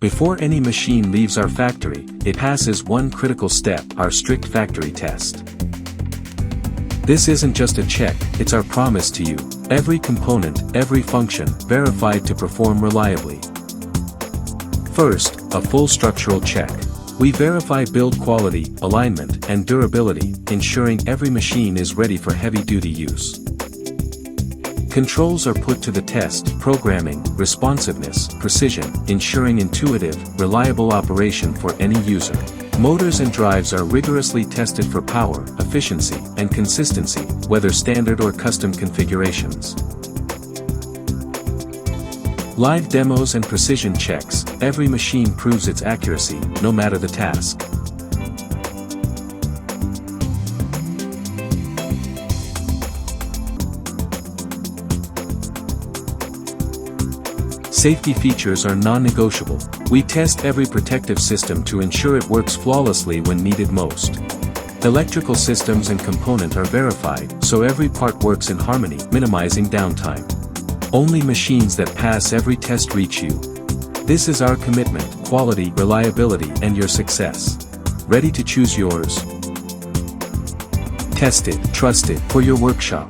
Before any machine leaves our factory, it passes one critical step, our strict factory test. This isn't just a check, it's our promise to you. Every component, every function, verified to perform reliably. First, a full structural check. We verify build quality, alignment, and durability, ensuring every machine is ready for heavy-duty use. Controls are put to the test, programming, responsiveness, precision, ensuring intuitive, reliable operation for any user. Motors and drives are rigorously tested for power, efficiency, and consistency, whether standard or custom configurations. Live demos and precision checks, every machine proves its accuracy, no matter the task. Safety features are non-negotiable. We test every protective system to ensure it works flawlessly when needed most. Electrical systems and components are verified, so every part works in harmony, minimizing downtime. Only machines that pass every test reach you. This is our commitment, quality, reliability, and your success. Ready to choose yours? Tested, trusted, for your workshop.